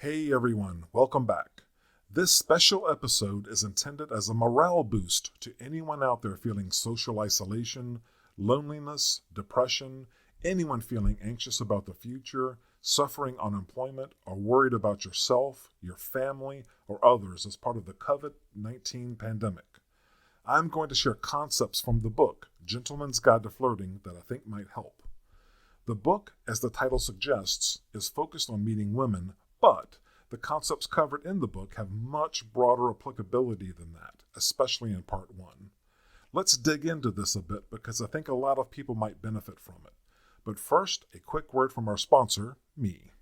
Hey everyone, welcome back. This special episode is intended as a morale boost to anyone out there feeling social isolation, loneliness, depression, anyone feeling anxious about the future, suffering unemployment, or worried about yourself, your family, or others as part of the COVID-19 pandemic. I'm going to share concepts from the book, Gentleman's Guide to Flirting, that I think might help. The book, as the title suggests, is focused on meeting women, but the concepts covered in the book have much broader applicability than that, especially in part 1. Let's dig into this a bit because I think a lot of people might benefit from it. But first, a quick word from our sponsor, me.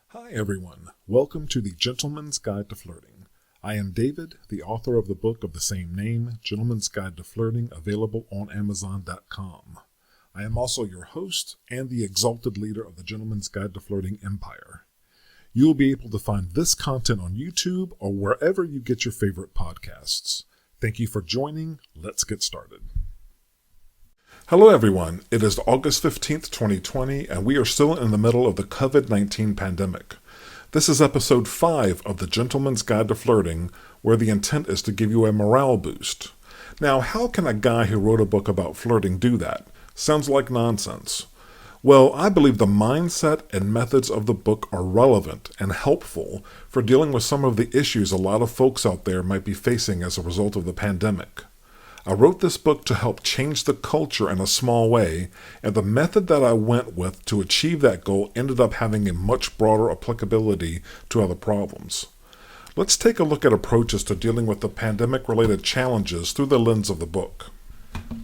Hi everyone, welcome to the Gentleman's Guide to Flirting. I am David, the author of the book of the same name, Gentleman's Guide to Flirting, available on Amazon.com. I am also your host and the exalted leader of the Gentleman's Guide to Flirting empire. You will be able to find this content on YouTube or wherever you get your favorite podcasts. Thank you for joining. Let's get started. Hello everyone, it is August 15th, 2020, and we are still in the middle of the COVID-19 pandemic. This is episode 5 of the Gentleman's Guide to Flirting, where the intent is to give you a morale boost. Now, how can a guy who wrote a book about flirting do that? Sounds like nonsense. Well, I believe the mindset and methods of the book are relevant and helpful for dealing with some of the issues a lot of folks out there might be facing as a result of the pandemic. I wrote this book to help change the culture in a small way, and the method that I went with to achieve that goal ended up having a much broader applicability to other problems. Let's take a look at approaches to dealing with the pandemic-related challenges through the lens of the book.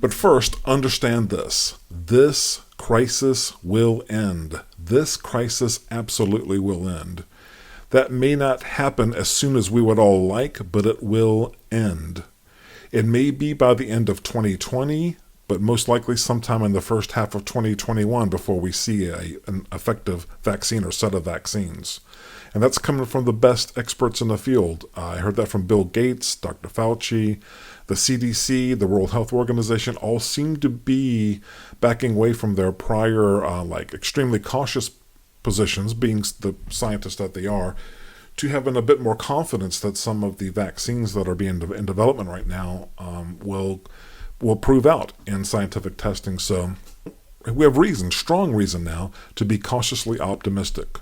But first, understand this. This crisis will end. This crisis absolutely will end. That may not happen as soon as we would all like, but it will end. It may be by the end of 2020, but most likely sometime in the first half of 2021 before we see an effective vaccine or set of vaccines. And that's coming from the best experts in the field. I heard that from Bill Gates, Dr. Fauci, the CDC, the World Health Organization, all seem to be backing away from their prior extremely cautious positions, being the scientists that they are, to having a bit more confidence that some of the vaccines that are being in development right now will prove out in scientific testing. So we have strong reason now, to be cautiously optimistic,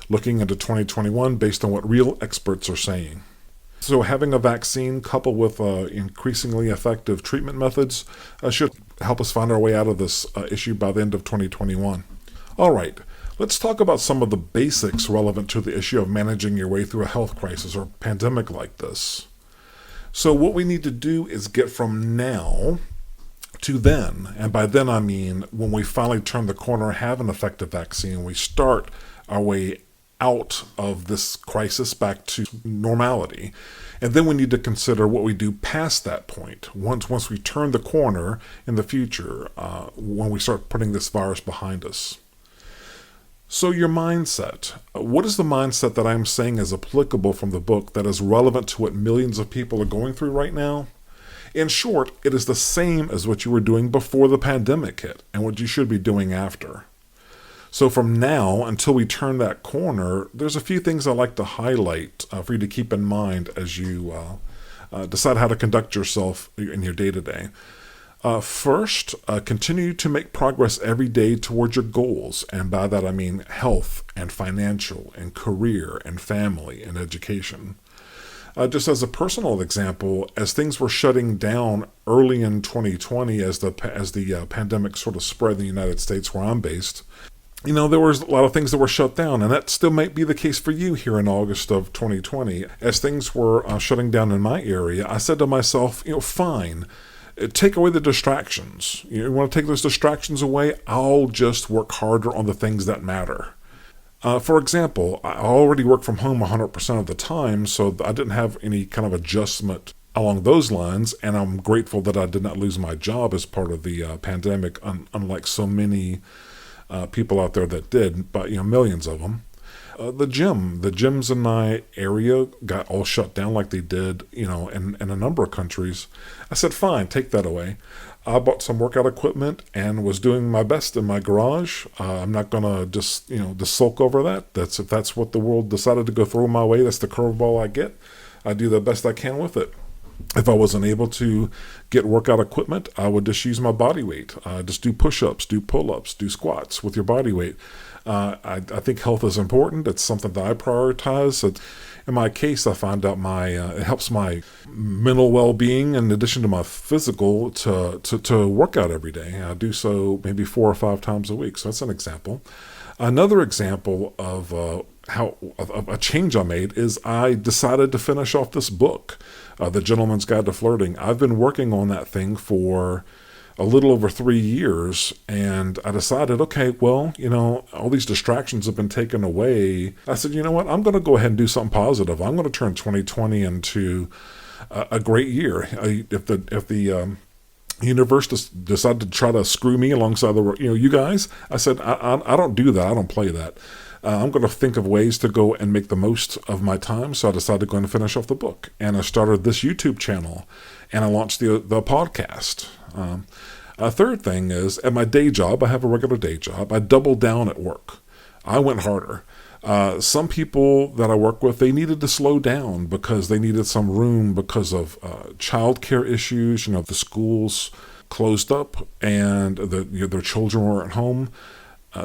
looking into 2021 based on what real experts are saying. So having a vaccine coupled with increasingly effective treatment methods should help us find our way out of this issue by the end of 2021. All right. Let's talk about some of the basics relevant to the issue of managing your way through a health crisis or pandemic like this. So what we need to do is get from now to then, and by then I mean when we finally turn the corner, have an effective vaccine, we start our way out of this crisis back to normality. And then we need to consider what we do past that point, once we turn the corner in the future, when we start putting this virus behind us. So your mindset. What is the mindset that I'm saying is applicable from the book that is relevant to what millions of people are going through right now? In short, it is the same as what you were doing before the pandemic hit and what you should be doing after. So from now until we turn that corner, there's a few things I like to highlight for you to keep in mind as you decide how to conduct yourself in your day-to-day. First, continue to make progress every day towards your goals. And by that, I mean health and financial and career and family and education. Just as a personal example, as things were shutting down early in 2020, as the pandemic sort of spread in the United States where I'm based, there was a lot of things that were shut down, and that still might be the case for you here in August of 2020. As things were shutting down in my area, I said to myself, fine. Take away the distractions. You want to take those distractions away? I'll just work harder on the things that matter. For example, I already work from home 100% of the time, so I didn't have any kind of adjustment along those lines, and I'm grateful that I did not lose my job as part of the pandemic, unlike so many people out there that did, but millions of them. The gyms in my area got all shut down like they did, in a number of countries. I said, fine, take that away. I bought some workout equipment and was doing my best in my garage. I'm not going to just sulk over that. If that's what the world decided to go throw my way, that's the curveball I get. I do the best I can with it. If I wasn't able to get workout equipment, I would just use my body weight. Just do push-ups, do pull-ups, do squats with your body weight. I think health is important. It's something that I prioritize. In my case, I find out it helps my mental well-being in addition to my physical to work out every day. I do so maybe 4 or 5 times a week. So that's an example. Another example of a change I made is I decided to finish off this book, The Gentleman's Guide to Flirting. I've been working on that thing for a little over 3 years, and I decided, okay, well, all these distractions have been taken away. I said, you know what, I'm going to go ahead and do something positive. I'm going to turn 2020 into a great year. If the universe decided to try to screw me alongside you guys, I said, I don't do that. I don't play that. I'm going to think of ways to go and make the most of my time. So I decided to go and finish off the book. And I started this YouTube channel, and I launched the podcast. A third thing is, at my day job, I have a regular day job. I doubled down at work. I went harder. Some people that I work with, they needed to slow down because they needed some room because of childcare issues. The schools closed up and their children were at home.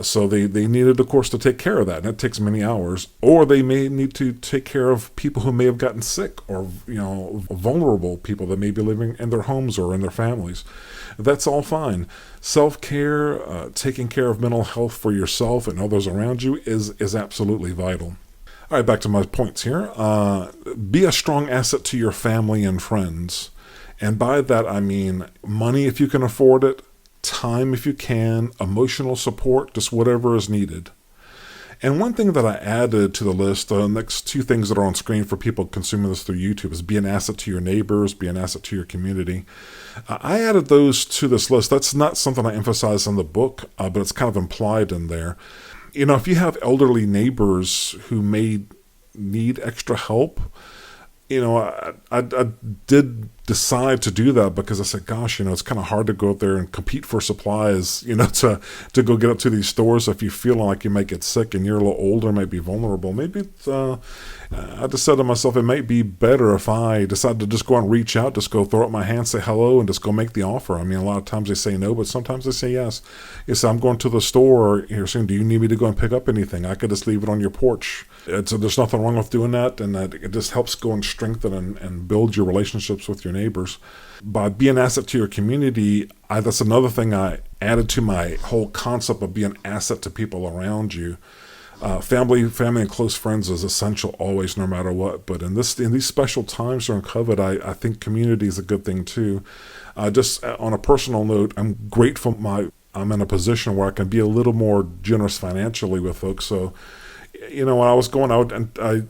So they needed, of course, to take care of that, and it takes many hours. Or they may need to take care of people who may have gotten sick, or vulnerable people that may be living in their homes or in their families. That's all fine. Self-care, taking care of mental health for yourself and others around you is absolutely vital. All right, back to my points here. Be a strong asset to your family and friends. And by that, I mean money if you can afford it, time if you can, emotional support, just whatever is needed. And one thing that I added to the list, the next 2 things that are on screen for people consuming this through YouTube, is be an asset to your neighbors, be an asset to your community. I added those to this list. That's not something I emphasize in the book, but it's kind of implied in there. If you have elderly neighbors who may need extra help, I did decide to do that because I said, gosh, it's kind of hard to go out there and compete for supplies, to go get up to these stores if you feel like you might get sick and you're a little older, might be vulnerable. Maybe I just said to myself, it might be better if I decide to just go and reach out, just go throw up my hand, say hello, and just go make the offer. I mean, a lot of times they say no, but sometimes they say yes. You say, I'm going to the store here soon. Do you need me to go and pick up anything? I could just leave it on your porch. There's nothing wrong with doing that, and it just helps go and strengthen and build your relationships with your neighbors. By being an asset to your community, that's another thing I added to my whole concept of being an asset to people around you. Family and close friends is essential always, no matter what. But in these special times during COVID, I think community is a good thing too. Just on a personal note, I'm grateful I'm in a position where I can be a little more generous financially with folks. So, when I was going out, and I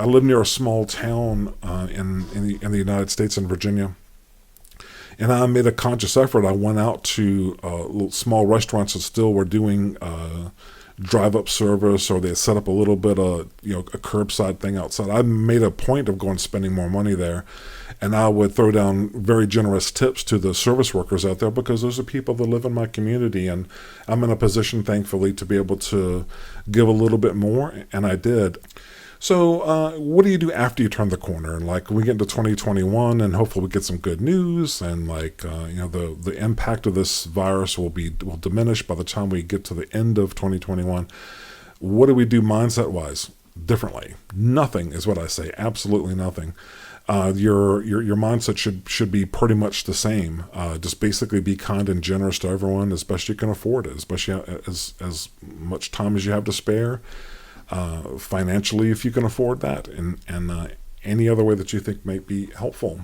live near a small town in the United States, in Virginia. And I made a conscious effort. I went out to little small restaurants that still were doing drive-up service, or they set up a little bit of a curbside thing outside. I made a point of going spending more money there, and I would throw down very generous tips to the service workers out there, because those are people that live in my community, and I'm in a position, thankfully, to be able to give a little bit more, and I did. So what do you do after you turn the corner? And we get into 2021, and hopefully we get some good news, and the impact of this virus will diminish by the time we get to the end of 2021. What do we do mindset-wise differently? Nothing is what I say. Absolutely nothing. Your mindset should be pretty much the same. Just basically be kind and generous to everyone as best you can afford it, especially as much time as you have to spare. Financially, if you can afford that, and any other way that you think might be helpful.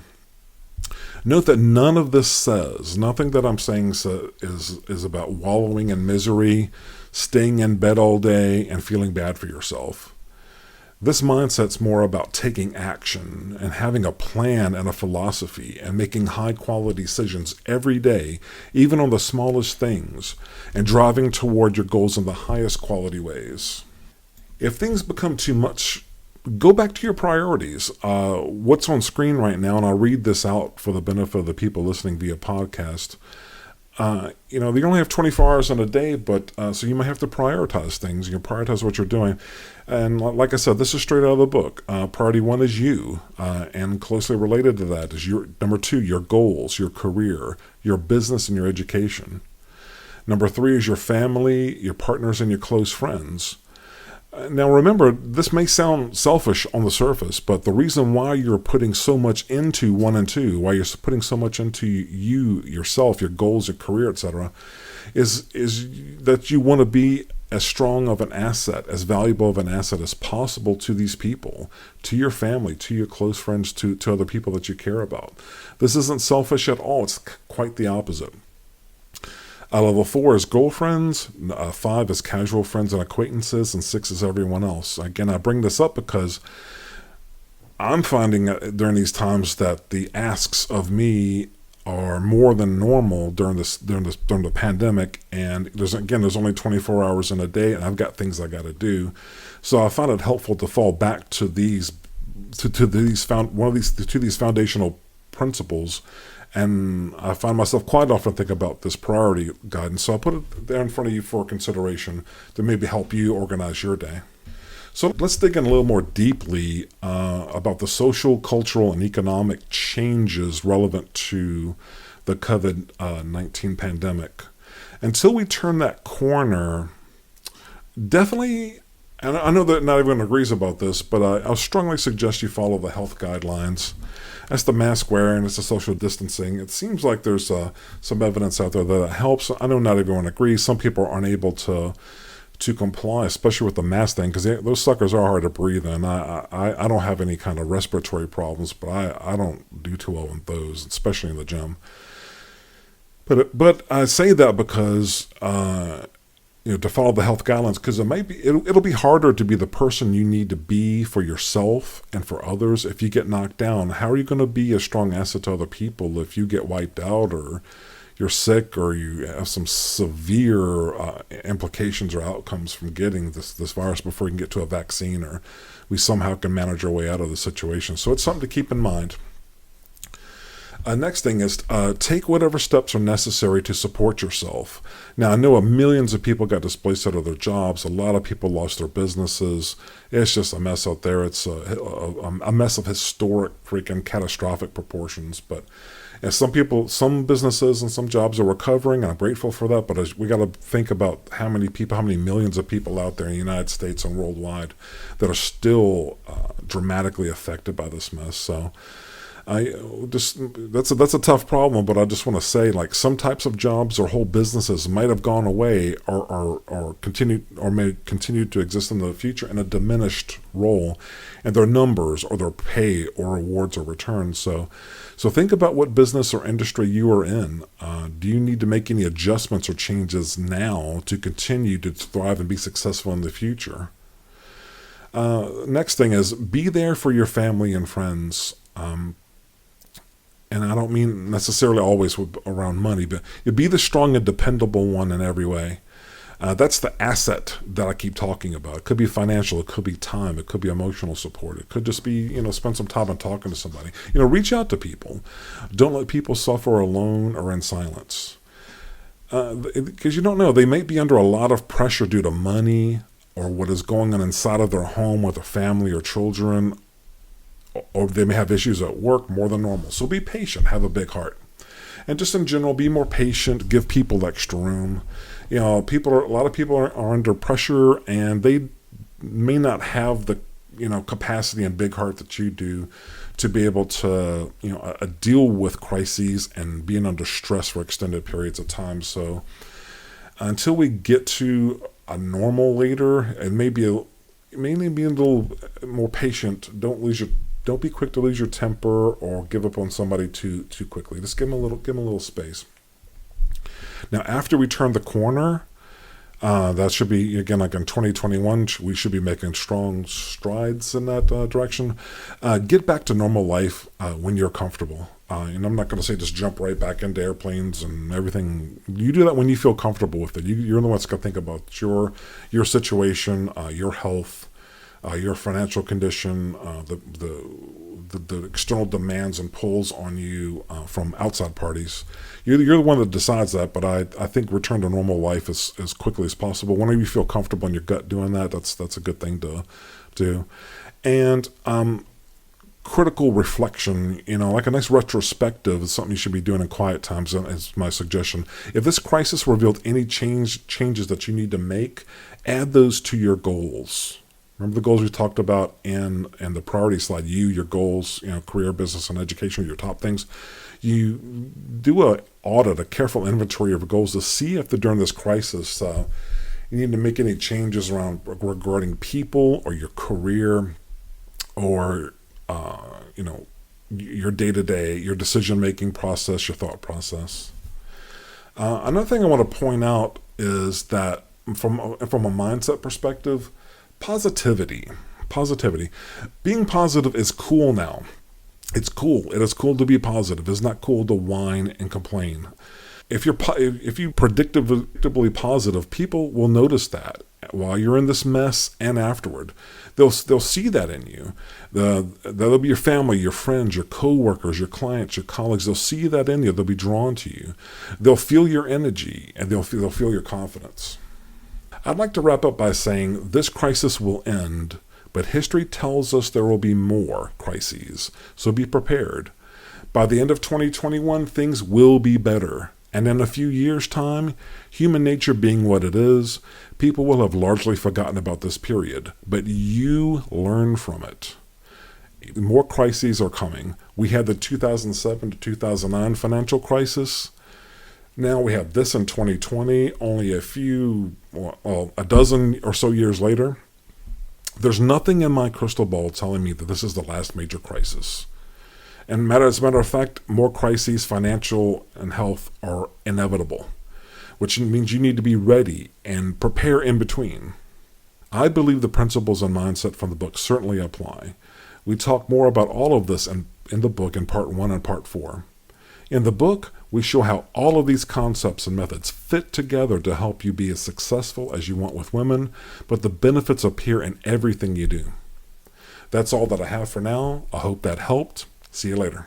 Note that nothing that I'm saying is about wallowing in misery, staying in bed all day, and feeling bad for yourself. This mindset's more about taking action and having a plan and a philosophy and making high quality decisions every day, even on the smallest things, and driving toward your goals in the highest quality ways. If things become too much, go back to your priorities. What's on screen right now, and I'll read this out for the benefit of the people listening via podcast. You only have 24 hours in a day, but so you might have to prioritize things. You prioritize what you're doing. And like I said, this is straight out of the book. Priority 1 is you, and closely related to that is number 2, your goals, your career, your business, and your education. Number 3 is your family, your partners, and your close friends. Now remember, this may sound selfish on the surface, but the reason why you're putting so much into 1 and 2, why you're putting so much into you, yourself, your goals, your career, etc., is that you want to be as strong of an asset, as valuable of an asset as possible to these people, to your family, to your close friends, to other people that you care about. This isn't selfish at all. It's quite the opposite. Level 4 is girlfriends, 5 is casual friends and acquaintances, and 6 is everyone else. Again, I bring this up because I'm finding during these times that the asks of me are more than normal during the pandemic, and there's only 24 hours in a day, and I've got things I got to do. So I found it helpful to fall back to these foundational principles. And I find myself quite often think about this priority guidance. So I put it there in front of you for consideration to maybe help you organize your day. So let's dig in a little more deeply about the social, cultural, and economic changes relevant to the COVID-19 pandemic. Until we turn that corner, definitely, and I know that not everyone agrees about this, but I'll strongly suggest you follow the health guidelines. That's the mask wearing, it's the social distancing. It seems like there's some evidence out there that it helps. I know not everyone agrees. Some people are unable to comply, especially with the mask thing, because those suckers are hard to breathe in. I don't have any kind of respiratory problems, but I don't do too well with those, especially in the gym. But I say that because to follow the health guidelines, because it'll be harder to be the person you need to be for yourself and for others if you get knocked down. How are you going to be a strong asset to other people if you get wiped out, or you're sick, or you have some severe implications or outcomes from getting this virus before you can get to a vaccine, or we somehow can manage our way out of the situation? So it's something to keep in mind. Next thing is take whatever steps are necessary to support yourself. Now, I know millions of people got displaced out of their jobs. A lot of people lost their businesses. It's just a mess out there. It's a mess of historic, freaking catastrophic proportions. But some businesses and some jobs are recovering, and I'm grateful for that. But we got to think about how many millions of people out there in the United States and worldwide that are still dramatically affected by this mess. So that's a tough problem, but I just want to say, like, some types of jobs or whole businesses might have gone away or may continue to exist in the future in a diminished role, and their numbers or their pay or rewards or returns. So think about what business or industry you are in. Do you need to make any adjustments or changes now to continue to thrive and be successful in the future? Next thing is, be there for your family and friends. And I don't mean necessarily always around money, but you be the strong and dependable one in every way. That's the asset that I keep talking about. It could be financial, it could be time, it could be emotional support, it could just be, spend some time and talking to somebody. Reach out to people. Don't let people suffer alone or in silence. Because you don't know, they may be under a lot of pressure due to money or what is going on inside of their home with their family or children, or they may have issues at work more than normal. So be patient, have a big heart. And just in general, be more patient, give people extra room. A lot of people are under pressure, and they may not have the, capacity and big heart that you do to be able to, deal with crises and being under stress for extended periods of time. So until we get to a normal later, and maybe be a little more patient, don't be quick to lose your temper or give up on somebody too quickly. Just give them a little space. Now, after we turn the corner, That should be, again, like in 2021, we should be making strong strides in that direction. Get back to normal life when you're comfortable. And I'm not going to say just jump right back into airplanes and everything. You do that when you feel comfortable with it. You're the one that's going to think about your situation, your health, your financial condition, the external demands and pulls on you from outside parties. You're the one that decides that, but I think return to normal life as quickly as possible. Whenever you feel comfortable in your gut doing that, that's a good thing to do. And critical reflection, like a nice retrospective is something you should be doing in quiet times, is my suggestion. If this crisis revealed any changes that you need to make, add those to your goals. Remember the goals we talked about in the priority slide, your goals, career, business, and education, your top things. You do a careful inventory of your goals to see if during this crisis you need to make any changes regarding people or your career or your day-to-day, your decision-making process, your thought process. Another thing I want to point out is that from a mindset perspective, positivity. Being positive is cool now. It's cool. It is cool to be positive. It's not cool to whine and complain. If you're predictably positive, people will notice that while you're in this mess and afterward. They'll see that in you. That'll be your family, your friends, your coworkers, your clients, your colleagues. They'll see that in you. They'll be drawn to you. They'll feel your energy and they'll feel your confidence. I'd like to wrap up by saying this crisis will end, but history tells us there will be more crises, so be prepared. By the end of 2021, things will be better, and in a few years' time, human nature being what it is, people will have largely forgotten about this period, but you learn from it. More crises are coming. We had the 2007 to 2009 financial crisis. Now we have this in 2020, only a dozen or so years later. There's nothing in my crystal ball telling me that this is the last major crisis. And as a matter of fact, more crises, financial and health, are inevitable, which means you need to be ready and prepare in between. I believe the principles and mindset from the book certainly apply. We talk more about all of this in the book in part 1 and part 4. In the book, we show how all of these concepts and methods fit together to help you be as successful as you want with women, but the benefits appear in everything you do. That's all that I have for now. I hope that helped. See you later.